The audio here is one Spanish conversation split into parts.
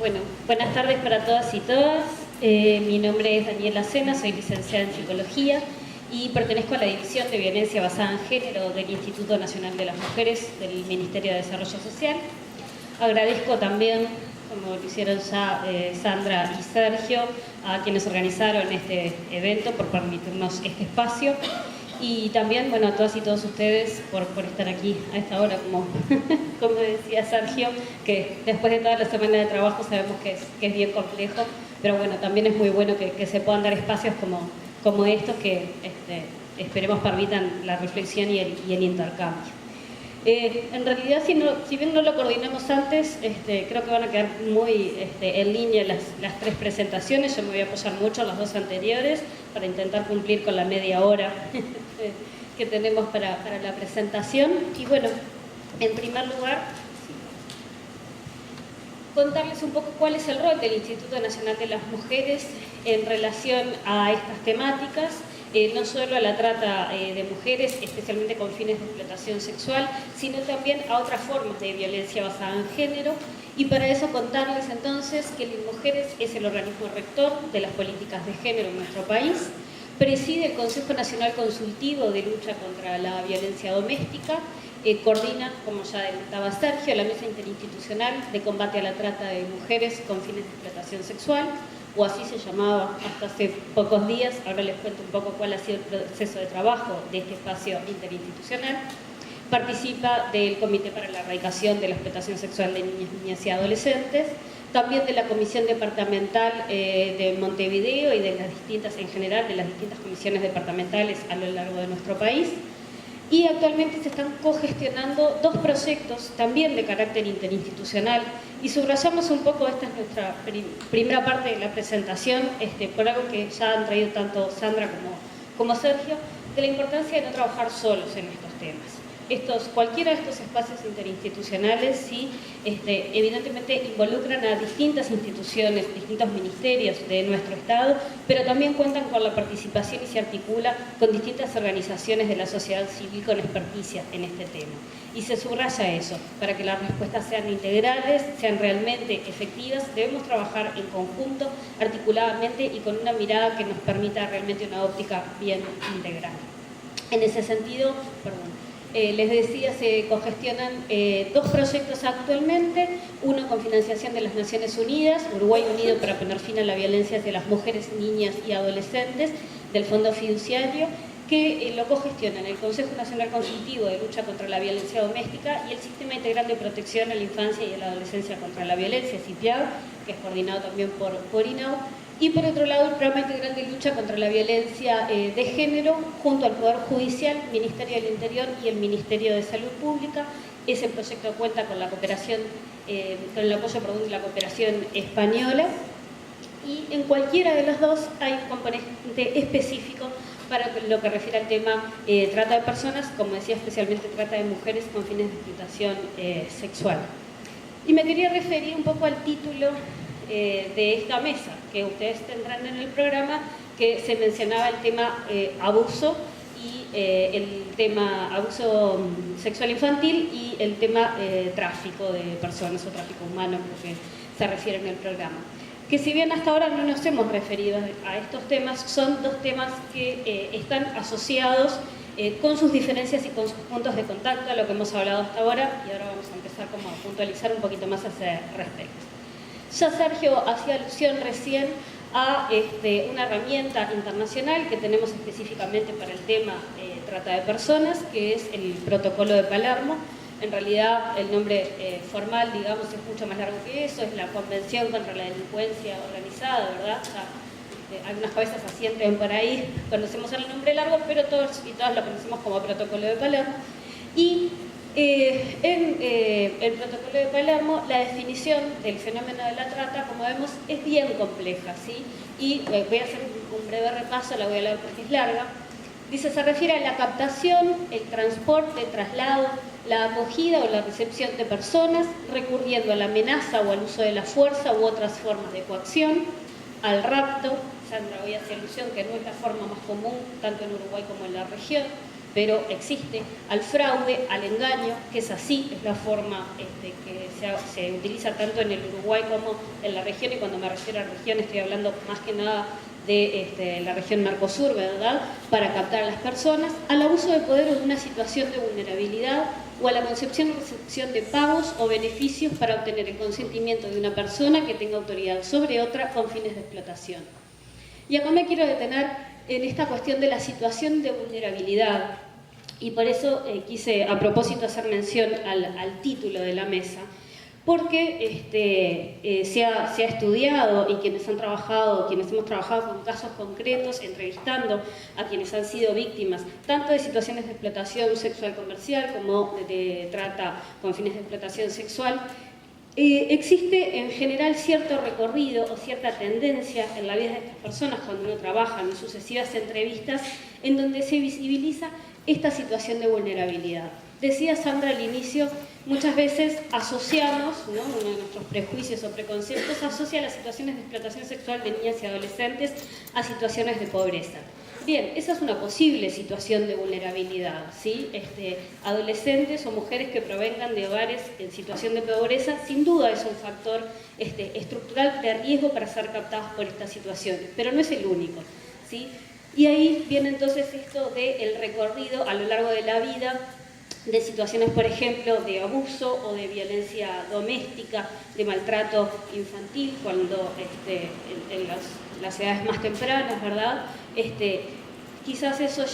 Bueno, buenas tardes para todas y todas. Mi nombre es Daniela Sena, soy licenciada en Psicología y pertenezco a la División de Violencia Basada en Género del Instituto Nacional de las Mujeres del Ministerio de Desarrollo Social. Agradezco también, como lo hicieron ya Sandra y Sergio, a quienes organizaron este evento por permitirnos este espacio. Y también, bueno, a todas y todos ustedes por estar aquí a esta hora, como decía Sergio, que después de toda la semana de trabajo sabemos que es bien complejo, pero bueno, también es muy bueno que se puedan dar espacios como estos que esperemos permitan la reflexión y el intercambio. En realidad, si bien no lo coordinamos antes, creo que van a quedar muy en línea las tres presentaciones. Yo me voy a apoyar mucho en las dos anteriores para intentar cumplir con la media hora que tenemos para la presentación. Y bueno, en primer lugar, contarles un poco cuál es el rol del Instituto Nacional de las Mujeres en relación a estas temáticas. No solo a la trata de mujeres, especialmente con fines de explotación sexual, sino también a otras formas de violencia basada en género. Y para eso contarles entonces que Mujeres es el organismo rector de las políticas de género en nuestro país, preside el Consejo Nacional Consultivo de Lucha contra la Violencia Doméstica, coordina, como ya adelantaba Sergio, la Mesa Interinstitucional de Combate a la Trata de Mujeres con fines de explotación sexual, o así se llamaba hasta hace pocos días. Ahora les cuento un poco cuál ha sido el proceso de trabajo de este espacio interinstitucional. Participa del Comité para la Erradicación de la Explotación Sexual de Niñas y Adolescentes, también de la Comisión Departamental de Montevideo y de las distintas, en general, de las distintas comisiones departamentales a lo largo de nuestro país. Y actualmente se están cogestionando dos proyectos también de carácter interinstitucional, y subrayamos un poco, esta es nuestra primera parte de la presentación, por algo que ya han traído tanto Sandra como Sergio, de la importancia de no trabajar solos en estos temas. Cualquiera de estos espacios interinstitucionales, sí, evidentemente involucran a distintas instituciones, distintos ministerios de nuestro Estado, pero también cuentan con la participación y se articula con distintas organizaciones de la sociedad civil con experticia en este tema. Y se subraya eso, para que las respuestas sean integrales, sean realmente efectivas, debemos trabajar en conjunto, articuladamente y con una mirada que nos permita realmente una óptica bien integral. En ese sentido, les decía, se cogestionan dos proyectos actualmente, uno con financiación de las Naciones Unidas, Uruguay Unido para poner fin a la violencia hacia las mujeres, niñas y adolescentes, del Fondo Fiduciario, que lo cogestionan el Consejo Nacional Consultivo de Lucha contra la Violencia Doméstica y el Sistema Integral de Protección a la Infancia y a la Adolescencia contra la Violencia, CIPIAD, que es coordinado también por INAU. Y por otro lado, el Programa Integral de Lucha contra la Violencia de Género, junto al Poder Judicial, Ministerio del Interior y el Ministerio de Salud Pública. Ese proyecto cuenta con la cooperación, con el apoyo de la cooperación española, y en cualquiera de los dos hay un componente específico para lo que refiere al tema trata de personas, como decía, especialmente trata de mujeres con fines de explotación sexual. Y me quería referir un poco al título de esta mesa, que ustedes tendrán en el programa, que se mencionaba el tema abuso y el tema abuso sexual infantil y el tema tráfico de personas o tráfico humano, porque se refiere en el programa. Que si bien hasta ahora no nos hemos referido a estos temas, son dos temas que están asociados con sus diferencias y con sus puntos de contacto, a lo que hemos hablado hasta ahora, y ahora vamos a empezar como a puntualizar un poquito más a ese respecto. Ya Sergio hacía alusión recién a una herramienta internacional que tenemos específicamente para el tema trata de personas, que es el Protocolo de Palermo. En realidad el nombre formal, digamos, es mucho más largo que eso, es la Convención contra la Delincuencia Organizada, ¿verdad? Algunas cabezas asienten por ahí, conocemos el nombre largo, pero todos y todas lo conocemos como Protocolo de Palermo. Y en el Protocolo de Palermo, la definición del fenómeno de la trata, como vemos, es bien compleja, ¿sí? Y voy a hacer un breve repaso, la voy a leer porque es larga. Dice, se refiere a la captación, el transporte, el traslado, la acogida o la recepción de personas, recurriendo a la amenaza o al uso de la fuerza u otras formas de coacción, al rapto, Sandra hoy hace alusión que no es la forma más común, tanto en Uruguay como en la región, pero existe, al fraude, al engaño, que es así, es la forma que se utiliza tanto en el Uruguay como en la región, y cuando me refiero a región estoy hablando más que nada de la región Mercosur, ¿verdad?, para captar a las personas, al abuso de poder o de una situación de vulnerabilidad, o a la concepción o recepción de pagos o beneficios para obtener el consentimiento de una persona que tenga autoridad sobre otra con fines de explotación. Y acá me quiero detener en esta cuestión de la situación de vulnerabilidad, y por eso quise a propósito hacer mención al título de la mesa, porque se ha estudiado, y quienes hemos trabajado con casos concretos, entrevistando a quienes han sido víctimas tanto de situaciones de explotación sexual comercial como de trata con fines de explotación sexual, existe en general cierto recorrido o cierta tendencia en la vida de estas personas cuando uno trabaja en sucesivas entrevistas en donde se visibiliza esta situación de vulnerabilidad. Decía Sandra al inicio, muchas veces asociamos, ¿no?, uno de nuestros prejuicios o preconceptos asocia las situaciones de explotación sexual de niñas y adolescentes a situaciones de pobreza. Bien, esa es una posible situación de vulnerabilidad, ¿sí? Adolescentes o mujeres que provengan de hogares en situación de pobreza, sin duda es un factor estructural de riesgo para ser captados por estas situaciones, pero no es el único, ¿sí? Y ahí viene entonces esto del recorrido a lo largo de la vida de situaciones, por ejemplo, de abuso o de violencia doméstica, de maltrato infantil, cuando en las edades más tempranas, ¿verdad? Quizás eso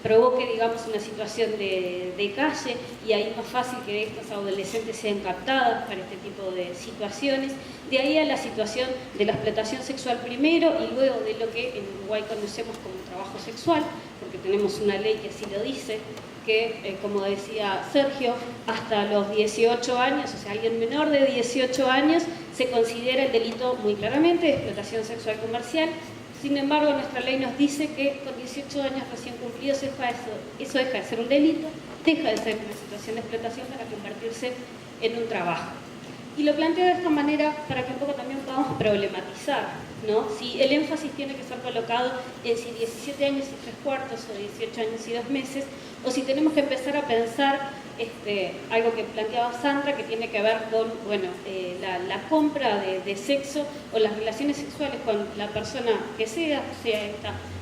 provoque, digamos, una situación de calle, y ahí es más fácil que estas adolescentes sean captadas para este tipo de situaciones. De ahí a la situación de la explotación sexual primero, y luego de lo que en Uruguay conocemos como trabajo sexual, porque tenemos una ley que así lo dice, que, como decía Sergio, hasta los 18 años, o sea, alguien menor de 18 años, se considera el delito muy claramente de explotación sexual comercial. Sin embargo, nuestra ley nos dice que con 18 años recién cumplidos eso deja de ser un delito, deja de ser una situación de explotación para convertirse en un trabajo. Y lo planteo de esta manera para que un poco también podamos problematizar, ¿no? Si el énfasis tiene que ser colocado en si 17 años y 3/4 o 18 años y 2 meses, o si tenemos que empezar a pensar algo que planteaba Sandra, que tiene que ver con la compra de sexo o las relaciones sexuales con la persona que sea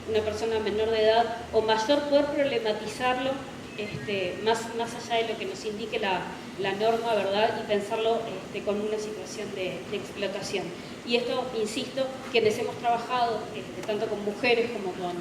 una persona menor de edad o mayor, poder problematizarlo más allá de lo que nos indique la norma, ¿verdad?, y pensarlo con una situación de explotación. Y esto, insisto, quienes hemos trabajado tanto con mujeres como con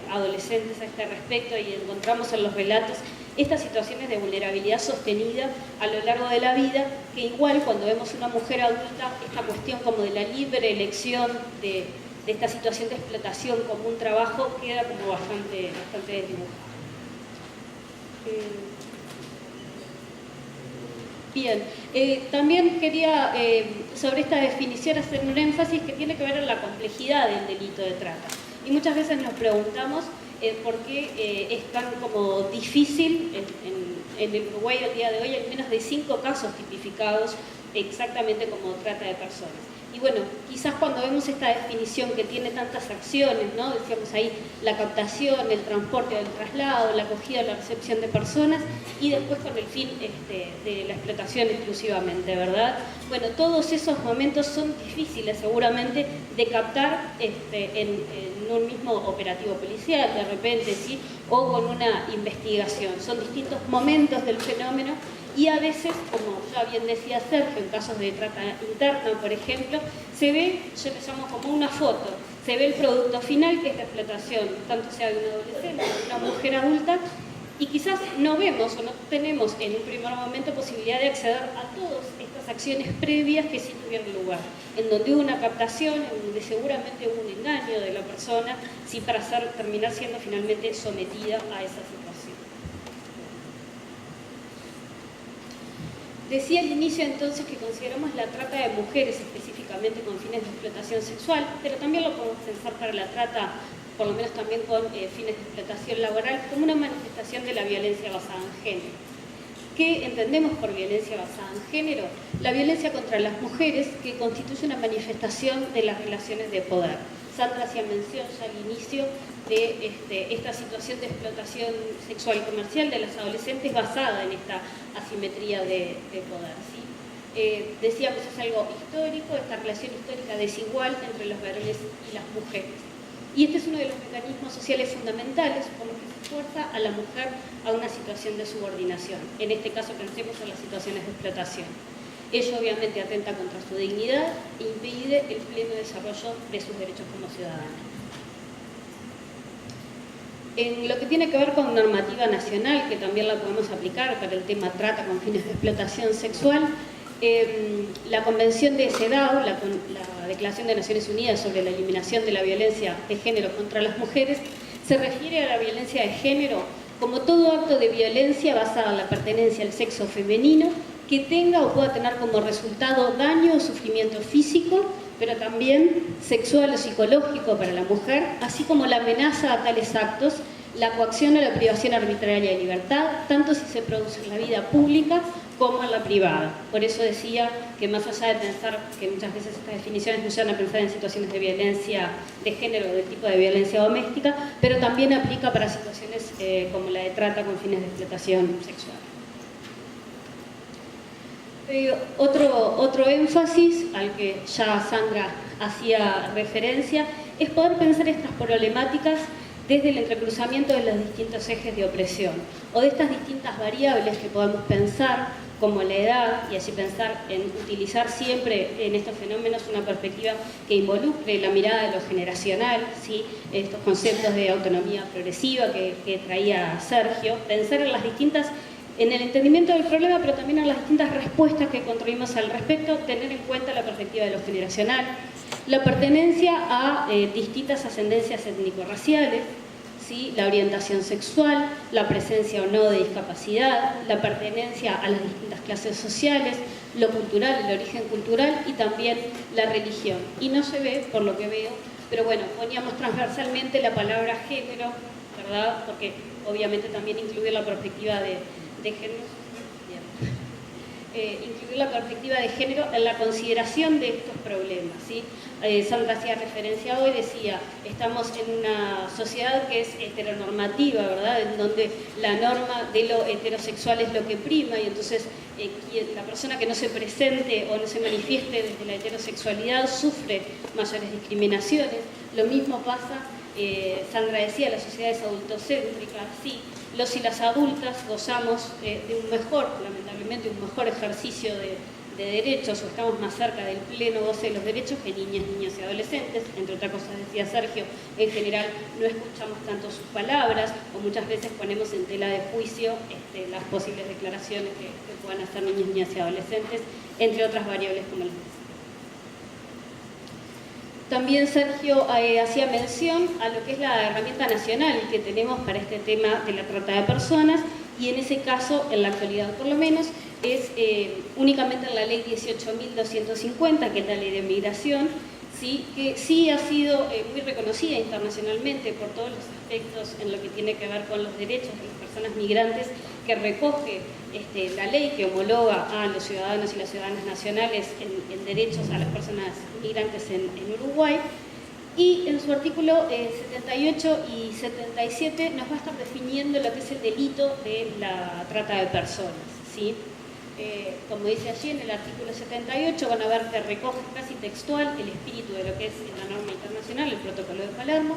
adolescentes a este respecto, y encontramos en los relatos estas situaciones de vulnerabilidad sostenida a lo largo de la vida, que igual cuando vemos una mujer adulta, esta cuestión como de la libre elección de esta situación de explotación como un trabajo queda como bastante desdibujada. Bien, también quería sobre esta definición hacer un énfasis que tiene que ver en la complejidad del delito de trata. Y muchas veces nos preguntamos por qué es tan como difícil en el Uruguay al día de hoy, al menos de 5 casos tipificados exactamente como trata de personas. Y bueno, quizás cuando vemos esta definición que tiene tantas acciones, ¿no?, decíamos ahí la captación, el transporte, el traslado, la acogida, la recepción de personas, y después con el fin de la explotación exclusivamente, ¿verdad? Bueno, todos esos momentos son difíciles seguramente de captar en un mismo operativo policial, de repente, ¿sí?, o con una investigación. Son distintos momentos del fenómeno. Y a veces, como ya bien decía Sergio, en casos de trata interna, por ejemplo, se ve, yo le llamo como una foto, se ve el producto final, que es la explotación, tanto sea de un adolescente o de una mujer adulta, y quizás no vemos o no tenemos en un primer momento posibilidad de acceder a todas estas acciones previas que sí tuvieron lugar, en donde hubo una captación, en donde seguramente hubo un engaño de la persona, sí, para terminar siendo finalmente sometida a esa situación. Decía al inicio entonces que consideramos la trata de mujeres específicamente con fines de explotación sexual, pero también lo podemos pensar para la trata, por lo menos también con fines de explotación laboral, como una manifestación de la violencia basada en género. ¿Qué entendemos por violencia basada en género? La violencia contra las mujeres, que constituye una manifestación de las relaciones de poder. Sandra hacía mención ya al inicio de esta situación de explotación sexual comercial de las adolescentes basada en esta asimetría de poder, ¿sí? Decíamos, es algo histórico, esta relación histórica desigual entre los varones y las mujeres. Y este es uno de los mecanismos sociales fundamentales por los que se fuerza a la mujer a una situación de subordinación. En este caso pensemos en las situaciones de explotación. Ello obviamente atenta contra su dignidad e impide el pleno desarrollo de sus derechos como ciudadanos. En lo que tiene que ver con normativa nacional, que también la podemos aplicar para el tema trata con fines de explotación sexual, la Convención de CEDAW, la Declaración de Naciones Unidas sobre la eliminación de la violencia de género contra las mujeres, se refiere a la violencia de género como todo acto de violencia basada en la pertenencia al sexo femenino que tenga o pueda tener como resultado daño o sufrimiento físico, pero también sexual o psicológico para la mujer, así como la amenaza a tales actos, la coacción o la privación arbitraria de libertad, tanto si se produce en la vida pública como en la privada. Por eso decía que más allá de pensar que muchas veces estas definiciones nos llevan a pensar en situaciones de violencia de género o de tipo de violencia doméstica, pero también aplica para situaciones como la de trata con fines de explotación sexual. Otro énfasis al que ya Sandra hacía referencia es poder pensar estas problemáticas desde el entrecruzamiento de los distintos ejes de opresión o de estas distintas variables que podemos pensar como la edad, y así pensar en utilizar siempre en estos fenómenos una perspectiva que involucre la mirada de lo generacional, ¿sí? Estos conceptos de autonomía progresiva que traía Sergio, pensar en el entendimiento del problema, pero también en las distintas respuestas que construimos al respecto, tener en cuenta la perspectiva de lo generacional, la pertenencia a distintas ascendencias étnico-raciales, ¿sí? La orientación sexual, la presencia o no de discapacidad, la pertenencia a las distintas clases sociales, lo cultural, el origen cultural y también la religión. Y no se ve, por lo que veo, pero bueno, poníamos transversalmente la palabra género, ¿verdad? Porque obviamente también incluye la perspectiva de género. Incluir la perspectiva de género en la consideración de estos problemas, ¿sí? Sandra hacía referencia hoy, decía, estamos en una sociedad que es heteronormativa, ¿verdad? En donde la norma de lo heterosexual es lo que prima y entonces la persona que no se presente o no se manifieste desde la heterosexualidad sufre mayores discriminaciones. Lo mismo pasa, Sandra decía, las sociedades adultocéntricas, sí. Los y las adultas gozamos de un mejor, lamentablemente, un mejor ejercicio de derechos, o estamos más cerca del pleno goce de los derechos que niñas, niños y adolescentes. Entre otras cosas, decía Sergio, en general no escuchamos tanto sus palabras, o muchas veces ponemos en tela de juicio las posibles declaraciones que puedan hacer niños, niñas y adolescentes, entre otras variables como les decía. También Sergio hacía mención a lo que es la herramienta nacional que tenemos para este tema de la trata de personas, y en ese caso, en la actualidad por lo menos, es únicamente en la ley 18.250, que es la ley de migración, ¿sí? Que sí ha sido muy reconocida internacionalmente por todos los aspectos en lo que tiene que ver con los derechos de las personas migrantes, que recoge la ley que homologa a los ciudadanos y las ciudadanas nacionales en derechos a las personas migrantes en Uruguay, y en su artículo 78 y 77 nos va a estar definiendo lo que es el delito de la trata de personas, ¿sí? Como dice allí en el artículo 78, van a ver que recoge casi textual el espíritu de lo que es la norma internacional, el protocolo de Palermo.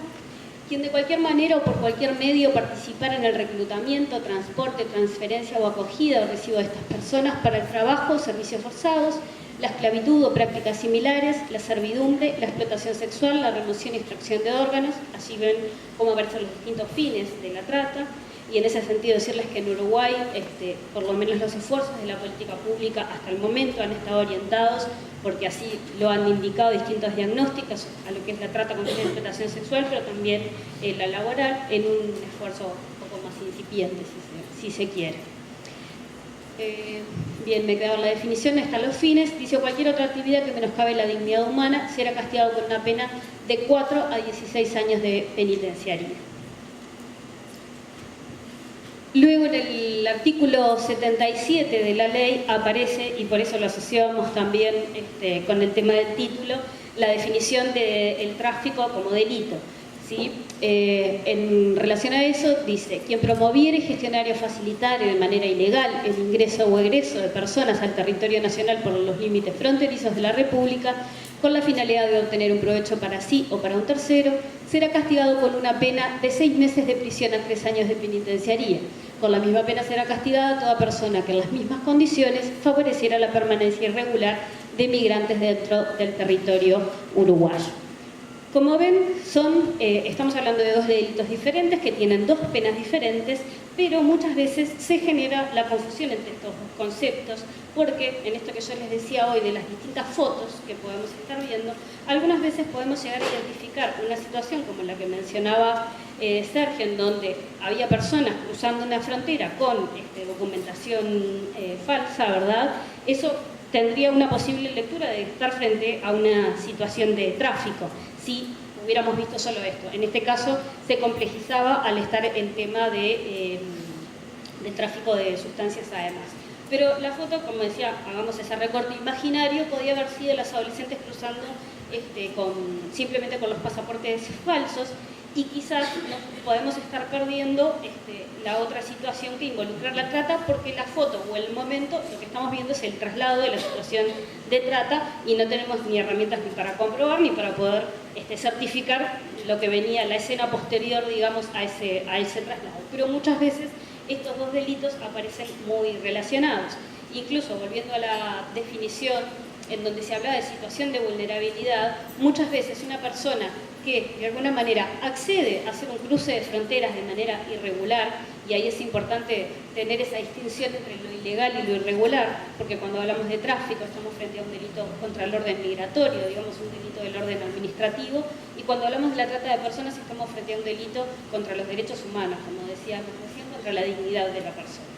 Quien de cualquier manera o por cualquier medio participara en el reclutamiento, transporte, transferencia o acogida o recibo de estas personas para el trabajo, servicios forzados, la esclavitud o prácticas similares, la servidumbre, la explotación sexual, la remoción y extracción de órganos. Allí ven cómo aparecen los distintos fines de la trata. Y en ese sentido decirles que en Uruguay, por lo menos los esfuerzos de la política pública hasta el momento han estado orientados, porque así lo han indicado distintos diagnósticos, a lo que es la trata con fines de explotación sexual, pero también la laboral, en un esfuerzo un poco más incipiente, si se quiere. Bien, me quedaba la definición, están los fines. Dice, cualquier otra actividad que menoscabe la dignidad humana será castigado con una pena de 4 a 16 años de penitenciaría. Luego en el artículo 77 de la ley aparece, y por eso lo asociamos también con el tema del título, la definición del tráfico como delito, ¿sí? En relación a eso, dice: quien promoviere, gestionare o facilitare de manera ilegal el ingreso o egreso de personas al territorio nacional por los límites fronterizos de la República, con la finalidad de obtener un provecho para sí o para un tercero, será castigado con una pena de 6 meses de prisión a 3 años de penitenciaría. Con la misma pena será castigada toda persona que en las mismas condiciones favoreciera la permanencia irregular de migrantes dentro del territorio uruguayo. Como ven, estamos hablando de 2 delitos diferentes que tienen 2 penas diferentes, pero muchas veces se genera la confusión entre estos 2 conceptos, porque en esto que yo les decía hoy de las distintas fotos que podemos estar viendo, algunas veces podemos llegar a identificar una situación como la que mencionaba Sergio, en donde había personas cruzando una frontera con documentación falsa, ¿verdad? Eso tendría una posible lectura de estar frente a una situación de tráfico, si hubiéramos visto solo esto. En este caso se complejizaba al estar el tema de tráfico de sustancias además. Pero la foto, como decía, hagamos ese recorte imaginario, podía haber sido las adolescentes cruzando simplemente con los pasaportes falsos, y quizás nos podemos estar perdiendo la otra situación que involucra la trata, porque la foto o el momento, lo que estamos viendo es el traslado de la situación de trata, y no tenemos ni herramientas ni para comprobar ni para poder certificar lo que venía, la escena posterior, digamos, a ese traslado. Pero muchas veces estos 2 delitos aparecen muy relacionados. Incluso, volviendo a la definición en donde se habla de situación de vulnerabilidad, muchas veces una persona que de alguna manera accede a hacer un cruce de fronteras de manera irregular, y ahí es importante tener esa distinción entre lo ilegal y lo irregular, porque cuando hablamos de tráfico estamos frente a un delito contra el orden migratorio, digamos un delito del orden administrativo, y cuando hablamos de la trata de personas estamos frente a un delito contra los derechos humanos, como decíamos recién, contra la dignidad de la persona.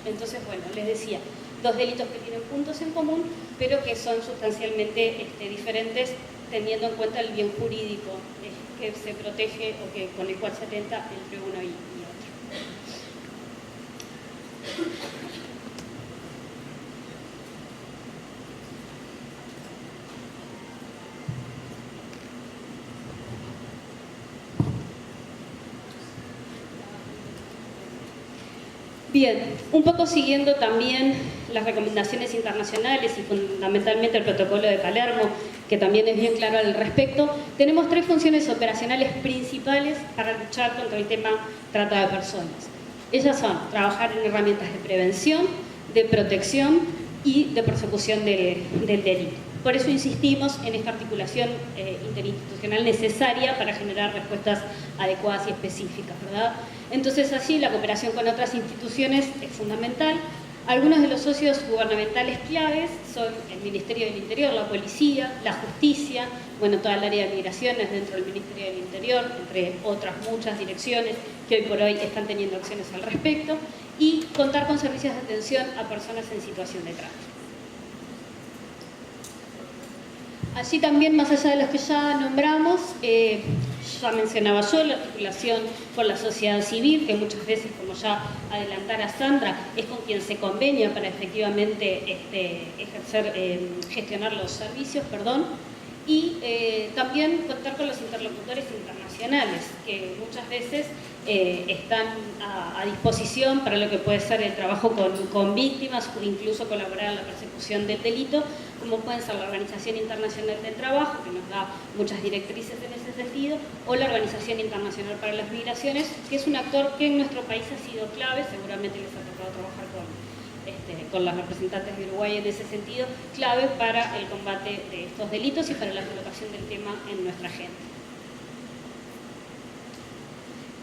Entonces, bueno, les decía, 2 delitos que tienen puntos en común, pero que son sustancialmente diferentes, teniendo en cuenta el bien jurídico que se protege o con el cual se atenta entre uno y otro. Bien, un poco siguiendo también las recomendaciones internacionales y fundamentalmente el protocolo de Palermo, que también es bien claro al respecto, tenemos 3 funciones operacionales principales para luchar contra el tema trata de personas. Ellas son trabajar en herramientas de prevención, de protección y de persecución del delito. Por eso insistimos en esta articulación interinstitucional necesaria para generar respuestas adecuadas y específicas, ¿verdad? Entonces, así la cooperación con otras instituciones es fundamental. Algunos de los socios gubernamentales claves son el Ministerio del Interior, la Policía, la Justicia, bueno, toda el área de migraciones dentro del Ministerio del Interior, entre otras muchas direcciones que hoy por hoy están teniendo acciones al respecto, y contar con servicios de atención a personas en situación de trata. Allí también, más allá de los que ya nombramos, ya mencionaba yo la articulación con la sociedad civil, que muchas veces, como ya adelantara Sandra, es con quien se convenia para efectivamente gestionar los servicios, y también contar con los interlocutores internacionales, que muchas veces están a disposición para lo que puede ser el trabajo con víctimas o incluso colaborar en la persecución del delito, como pueden ser la Organización Internacional del Trabajo, que nos da muchas directrices en ese sentido, o la Organización Internacional para las Migraciones, que es un actor que en nuestro país ha sido clave, seguramente les ha tocado trabajar con las representantes de Uruguay en ese sentido, clave para el combate de estos delitos y para la colocación del tema en nuestra agenda.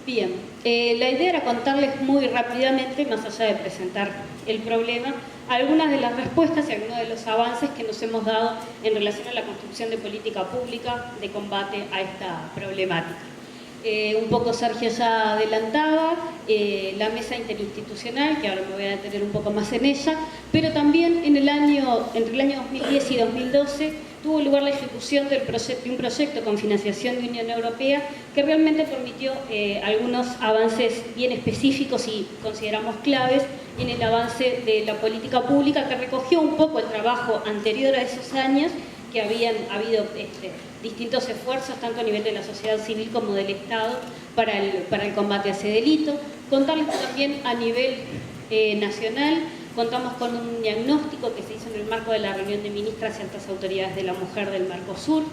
Bien, la idea era contarles muy rápidamente, más allá de presentar el problema, algunas de las respuestas y algunos de los avances que nos hemos dado en relación a la construcción de política pública de combate a esta problemática. Un poco Sergio ya adelantaba la mesa interinstitucional, que ahora me voy a detener un poco más en ella, pero también entre el año 2010 y 2012 tuvo lugar la ejecución de un proyecto con financiación de Unión Europea que realmente permitió algunos avances bien específicos y consideramos claves en el avance de la política pública, que recogió un poco el trabajo anterior a esos años que habían habido distintos esfuerzos, tanto a nivel de la sociedad civil como del Estado, para el combate a ese delito. Contarles que también a nivel nacional contamos con un diagnóstico que se hizo en el marco de la reunión de ministras y altas autoridades de la mujer del Mercosur,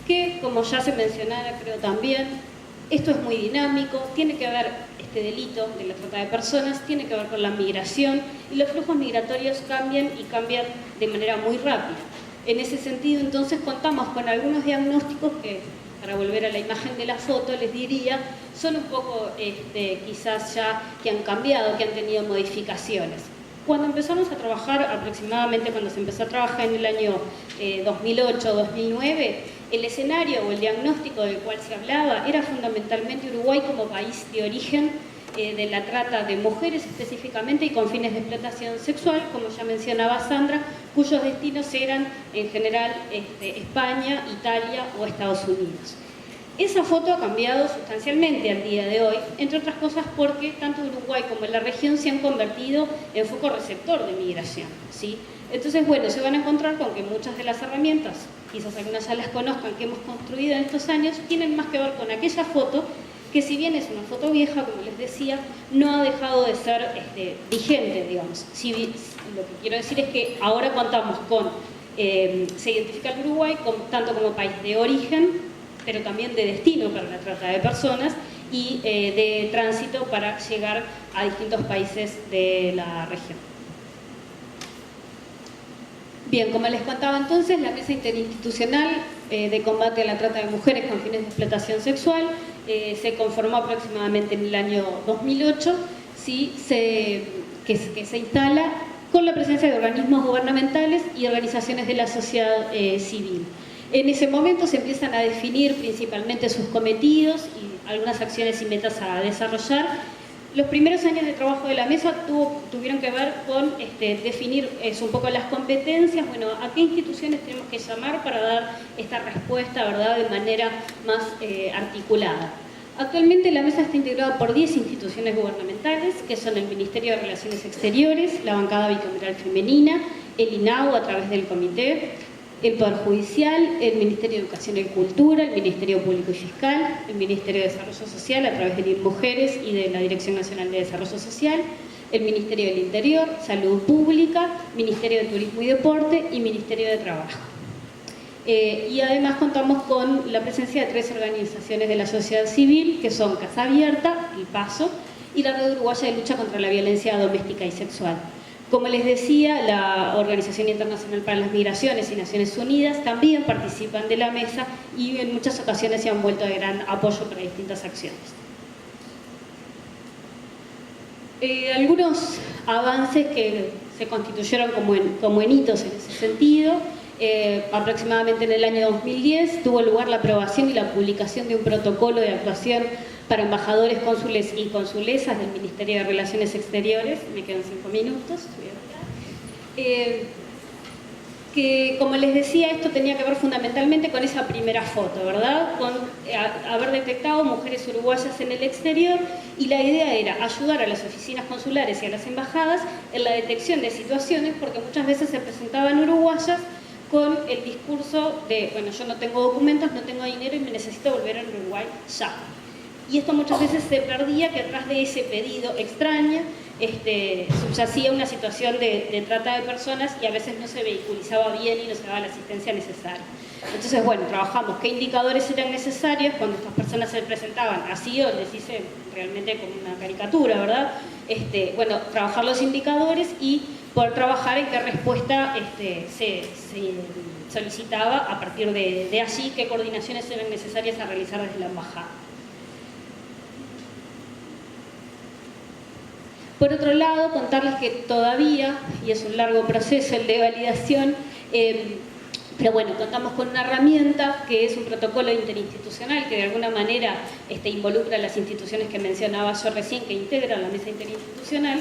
que, como ya se mencionara, creo también, esto es muy dinámico, tiene que ver, este delito de la trata de personas, tiene que ver con la migración, y los flujos migratorios cambian y cambian de manera muy rápida. En ese sentido, entonces, contamos con algunos diagnósticos que, para volver a la imagen de la foto, les diría, son un poco quizás ya que han cambiado, que han tenido modificaciones. Cuando empezamos a trabajar, aproximadamente cuando se empezó a trabajar en el año 2008-2009, el escenario o el diagnóstico del cual se hablaba era fundamentalmente Uruguay como país de origen de la trata de mujeres específicamente y con fines de explotación sexual, como ya mencionaba Sandra, cuyos destinos eran en general España, Italia o Estados Unidos. Esa foto ha cambiado sustancialmente al día de hoy, entre otras cosas porque tanto Uruguay como la región se han convertido en foco receptor de migración, ¿sí? Entonces, bueno, se van a encontrar con que muchas de las herramientas, quizás algunas ya las conozcan, que hemos construido en estos años, tienen más que ver con aquella foto que, si bien es una foto vieja, como les decía, no ha dejado de ser vigente, digamos. Lo que quiero decir es que ahora contamos con, se identifica al Uruguay tanto como país de origen, pero también de destino para la trata de personas y de tránsito para llegar a distintos países de la región. Bien, como les contaba entonces, la Mesa Interinstitucional de Combate a la Trata de Mujeres con fines de explotación sexual se conformó aproximadamente en el año 2008, ¿sí? que se instala con la presencia de organismos gubernamentales y organizaciones de la sociedad civil. En ese momento se empiezan a definir principalmente sus cometidos y algunas acciones y metas a desarrollar. Los primeros años de trabajo de la mesa tuvieron que ver con definir un poco las competencias, bueno, a qué instituciones tenemos que llamar para dar esta respuesta, ¿verdad?, de manera más articulada. Actualmente la mesa está integrada por 10 instituciones gubernamentales, que son el Ministerio de Relaciones Exteriores, la Bancada Bicameral Femenina, el INAU a través del Comité, el Poder Judicial, el Ministerio de Educación y Cultura, el Ministerio Público y Fiscal, el Ministerio de Desarrollo Social a través de Mujeres y de la Dirección Nacional de Desarrollo Social, el Ministerio del Interior, Salud Pública, Ministerio de Turismo y Deporte y Ministerio de Trabajo. Y además contamos con la presencia de 3 organizaciones de la sociedad civil, que son Casa Abierta, El Paso y la Red Uruguaya de Lucha contra la Violencia Doméstica y Sexual. Como les decía, la Organización Internacional para las Migraciones y Naciones Unidas también participan de la mesa y en muchas ocasiones se han vuelto de gran apoyo para distintas acciones. Algunos avances que se constituyeron como en hitos en ese sentido. Aproximadamente en el año 2010 tuvo lugar la aprobación y la publicación de un protocolo de actuación para embajadores, cónsules y consulesas del Ministerio de Relaciones Exteriores. Me quedan 5 minutos. Que, como les decía, esto tenía que ver fundamentalmente con esa primera foto, ¿verdad? Con haber detectado mujeres uruguayas en el exterior, y la idea era ayudar a las oficinas consulares y a las embajadas en la detección de situaciones, porque muchas veces se presentaban uruguayas con el discurso de, bueno, yo no tengo documentos, no tengo dinero y me necesito volver a Uruguay ya. Y esto muchas veces se perdía, que atrás de ese pedido extraña subyacía una situación de trata de personas y a veces no se vehiculizaba bien y no se daba la asistencia necesaria. Entonces, bueno, trabajamos qué indicadores eran necesarios cuando estas personas se presentaban así, o les hice realmente como una caricatura, ¿verdad? Bueno, trabajar los indicadores y poder trabajar en qué respuesta se solicitaba a partir de allí, qué coordinaciones eran necesarias a realizar desde la embajada. Por otro lado, contarles que todavía, y es un largo proceso el de validación, pero bueno, contamos con una herramienta que es un protocolo interinstitucional que de alguna manera involucra a las instituciones que mencionaba yo recién, que integran la mesa interinstitucional,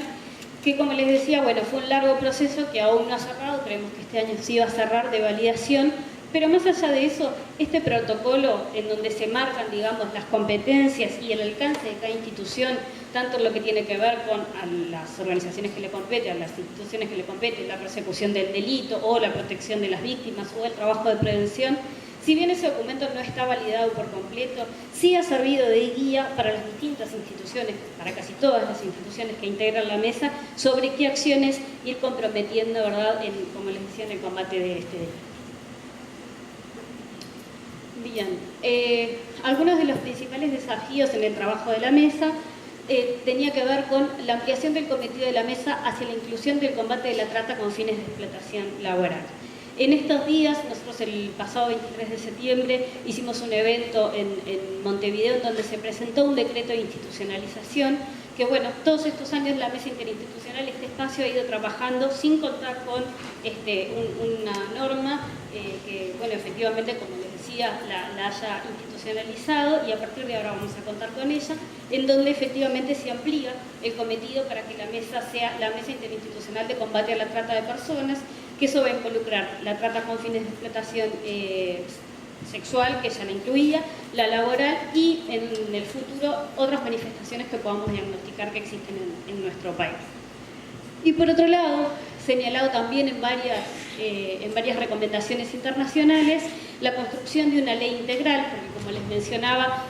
que, como les decía, bueno, fue un largo proceso que aún no ha cerrado, creemos que este año sí va a cerrar, de validación, pero más allá de eso, este protocolo en donde se marcan, digamos, las competencias y el alcance de cada institución tanto en lo que tiene que ver con a las organizaciones que le competen, a las instituciones que le competen, la persecución del delito o la protección de las víctimas o el trabajo de prevención. Si bien ese documento no está validado por completo, sí ha servido de guía para las distintas instituciones, para casi todas las instituciones que integran la mesa, sobre qué acciones ir comprometiendo, ¿verdad?, como les decía, en el combate de este delito. Bien, algunos de los principales desafíos en el trabajo de la mesa tenía que ver con la ampliación del cometido de la mesa hacia la inclusión del combate de la trata con fines de explotación laboral. En estos días, nosotros el pasado 23 de septiembre hicimos un evento en Montevideo en donde se presentó un decreto de institucionalización que, bueno, todos estos años la mesa interinstitucional, este espacio ha ido trabajando sin contar con una norma que, bueno, efectivamente, como les decía, la haya institucionalizado, y a partir de ahora vamos a contar con ella, en donde efectivamente se amplía el cometido para que la mesa sea la mesa interinstitucional de combate a la trata de personas, que eso va a involucrar la trata con fines de explotación sexual, que ya la incluía, la laboral y en el futuro otras manifestaciones que podamos diagnosticar que existen en nuestro país. Y por otro lado, señalado también en varias recomendaciones internacionales, la construcción de una ley integral, porque como les mencionaba,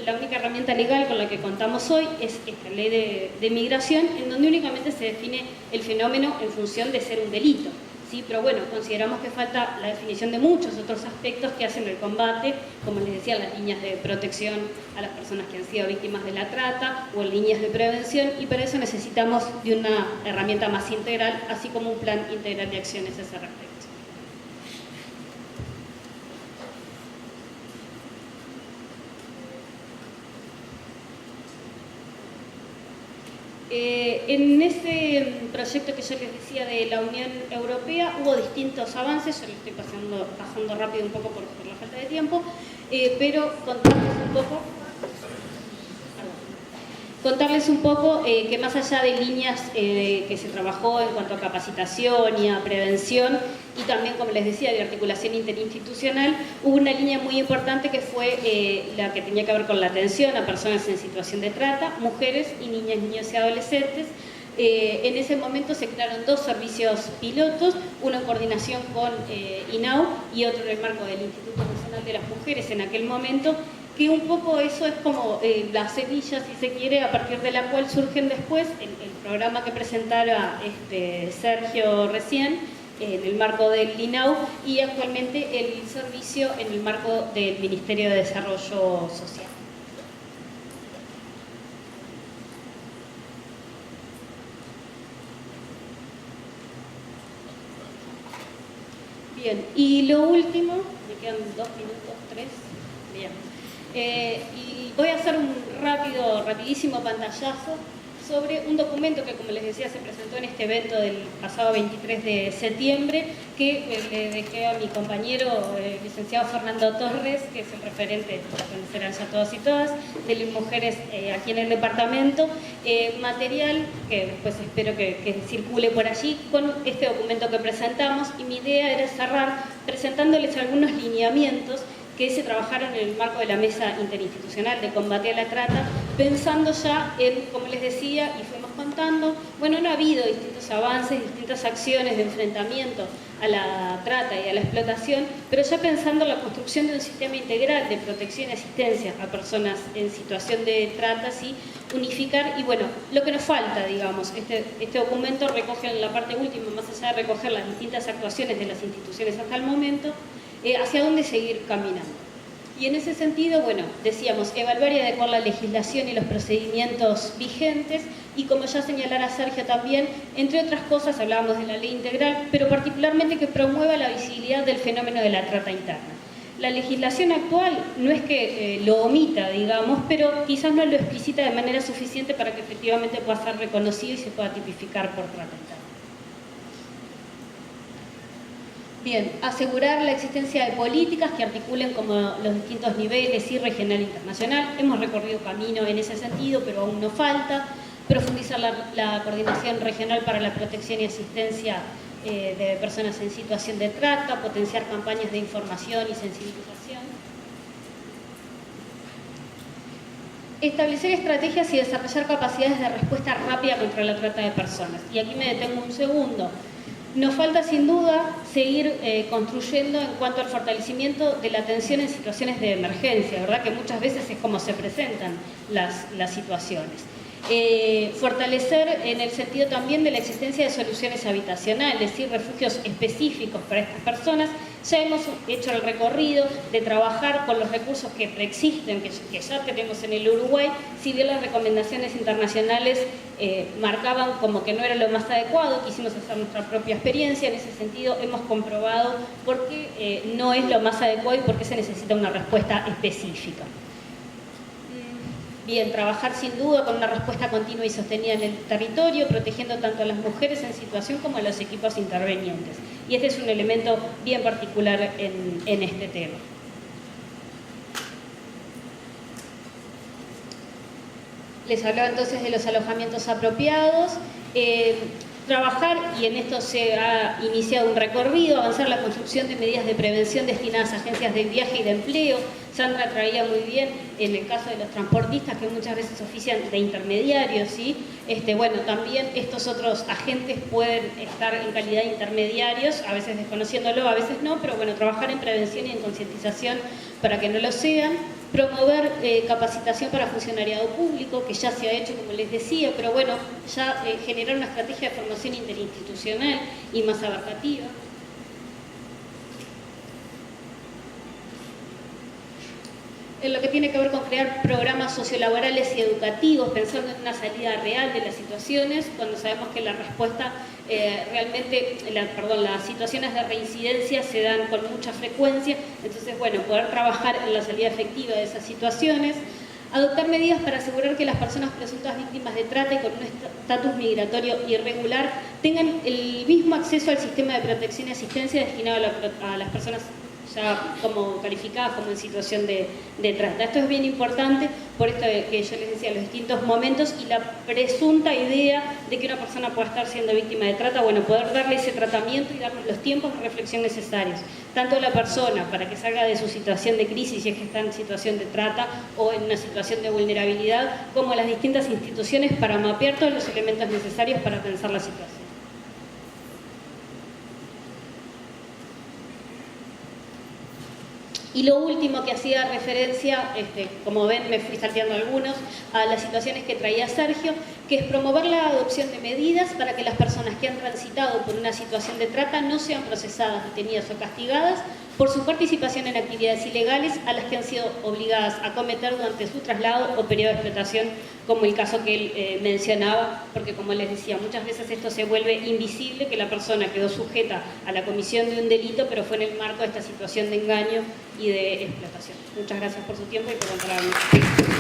la única herramienta legal con la que contamos hoy es esta ley de migración, en donde únicamente se define el fenómeno en función de ser un delito. ¿Sí? Pero bueno, consideramos que falta la definición de muchos otros aspectos que hacen el combate, como les decía, las líneas de protección a las personas que han sido víctimas de la trata o líneas de prevención, y para eso necesitamos de una herramienta más integral, así como un plan integral de acciones a ese respecto. En ese proyecto que yo les decía de la Unión Europea hubo distintos avances, yo les estoy pasando rápido un poco por la falta de tiempo, pero contarles un poco que más allá de líneas que se trabajó en cuanto a capacitación y a prevención, y también, como les decía, de articulación interinstitucional, hubo una línea muy importante que fue la que tenía que ver con la atención a personas en situación de trata, mujeres y niñas, niños y adolescentes. En ese momento se crearon dos servicios pilotos, uno en coordinación con INAU y otro en el marco del Instituto Nacional de las Mujeres en aquel momento, que un poco eso es como la semilla, si se quiere, a partir de la cual surgen después el programa que presentara Sergio recién, en el marco del INAU, y actualmente el servicio en el marco del Ministerio de Desarrollo Social. Bien, y lo último, me quedan 2 minutos, 3, bien. Y voy a hacer un rapidísimo pantallazo sobre un documento que, como les decía, se presentó en este evento del pasado 23 de septiembre, que le dejé a mi compañero, el licenciado Fernando Torres, que es el referente, lo conocerán ya todos y todas, de las mujeres aquí en el departamento, material que después espero que circule por allí, con este documento que presentamos, y mi idea era cerrar presentándoles algunos lineamientos que se trabajaron en el marco de la Mesa Interinstitucional de Combate a la Trata, pensando ya en, como les decía, y fuimos contando, bueno, no ha habido distintos avances, distintas acciones de enfrentamiento a la trata y a la explotación, pero ya pensando en la construcción de un sistema integral de protección y asistencia a personas en situación de trata, ¿sí? Unificar, y bueno, lo que nos falta, digamos, este documento recoge en la parte última, más allá de recoger las distintas actuaciones de las instituciones hasta el momento, hacia dónde seguir caminando. Y en ese sentido, bueno, decíamos, evaluar y adecuar la legislación y los procedimientos vigentes, y como ya señalara Sergio también, entre otras cosas hablábamos de la ley integral, pero particularmente que promueva la visibilidad del fenómeno de la trata interna. La legislación actual no es que lo omita, digamos, pero quizás no lo explicita de manera suficiente para que efectivamente pueda ser reconocido y se pueda tipificar por trata interna. Bien, asegurar la existencia de políticas que articulen como los distintos niveles, y regional e internacional. Hemos recorrido camino en ese sentido, pero aún nos falta. Profundizar la coordinación regional para la protección y asistencia de personas en situación de trata, potenciar campañas de información y sensibilización. Establecer estrategias y desarrollar capacidades de respuesta rápida contra la trata de personas. Y aquí me detengo un segundo. Nos falta sin duda seguir construyendo en cuanto al fortalecimiento de la atención en situaciones de emergencia, ¿verdad? Que muchas veces es como se presentan las situaciones. Fortalecer en el sentido también de la existencia de soluciones habitacionales, es decir, refugios específicos para estas personas. Ya hemos hecho el recorrido de trabajar con los recursos que preexisten, que ya tenemos en el Uruguay, si bien las recomendaciones internacionales marcaban como que no era lo más adecuado, quisimos hacer nuestra propia experiencia. En ese sentido hemos comprobado por qué no es lo más adecuado y por qué se necesita una respuesta específica. Bien, trabajar sin duda con una respuesta continua y sostenida en el territorio, protegiendo tanto a las mujeres en situación como a los equipos intervenientes. Y este es un elemento bien particular en este tema. Les hablaba entonces de los alojamientos apropiados. Trabajar, y en esto se ha iniciado un recorrido, avanzar la construcción de medidas de prevención destinadas a agencias de viaje y de empleo. Sandra traía muy bien en el caso de los transportistas, que muchas veces ofician de intermediarios, ¿sí? Bueno, también estos otros agentes pueden estar en calidad de intermediarios, a veces desconociéndolo, a veces no, pero bueno, trabajar en prevención y en concientización para que no lo sean. Promover capacitación para funcionariado público, que ya se ha hecho, como les decía, pero bueno, ya generar una estrategia de formación interinstitucional y más abarcativa. En lo que tiene que ver con crear programas sociolaborales y educativos, pensando en una salida real de las situaciones, cuando sabemos que la respuesta las situaciones de reincidencia se dan con mucha frecuencia. Entonces, bueno, poder trabajar en la salida efectiva de esas situaciones. Adoptar medidas para asegurar que las personas presuntas víctimas de trata y con un estatus migratorio irregular tengan el mismo acceso al sistema de protección y asistencia destinado a las personas ya como calificadas como en situación de trata. Esto es bien importante por esto que yo les decía, los distintos momentos y la presunta idea de que una persona pueda estar siendo víctima de trata, bueno, poder darle ese tratamiento y darle los tiempos de reflexión necesarios, tanto a la persona para que salga de su situación de crisis si es que está en situación de trata o en una situación de vulnerabilidad, como a las distintas instituciones para mapear todos los elementos necesarios para pensar la situación. Y lo último que hacía referencia, como ven me fui salteando algunos, a las situaciones que traía Sergio, que es promover la adopción de medidas para que las personas que han transitado por una situación de trata no sean procesadas, detenidas o castigadas por su participación en actividades ilegales a las que han sido obligadas a cometer durante su traslado o periodo de explotación, como el caso que él mencionaba, porque como les decía, muchas veces esto se vuelve invisible, que la persona quedó sujeta a la comisión de un delito, pero fue en el marco de esta situación de engaño y de explotación. Muchas gracias por su tiempo y por encontrarnos.